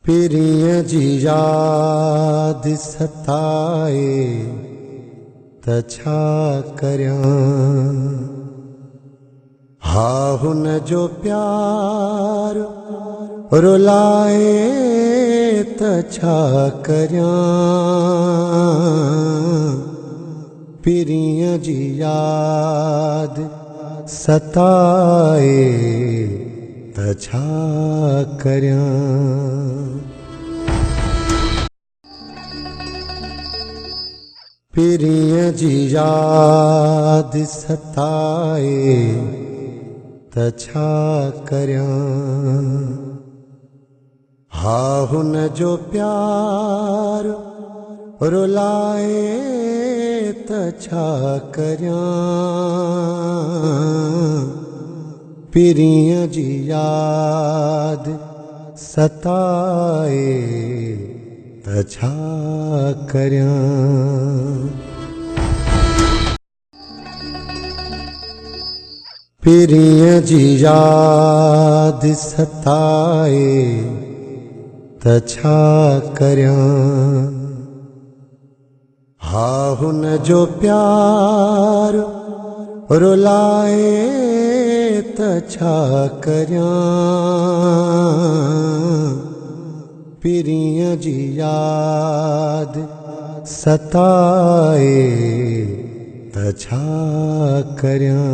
पिरियां जी याद सताए त छा करयां। हाहुन जो प्यार रुलाए त छा करयां। पिरियां जी याद सताए त छा करयां। पिरियां जी याद सताए त छा करयां। हाहुन जो प्यार रुलाए त छा करयां। पिरियां जी याद सताए त छा करयां। पिरियां जी याद सताए त छा करयां। हाहुन जो प्यार रुलाए त छा करयां। पिरियां जी याद सताए त छा करयां।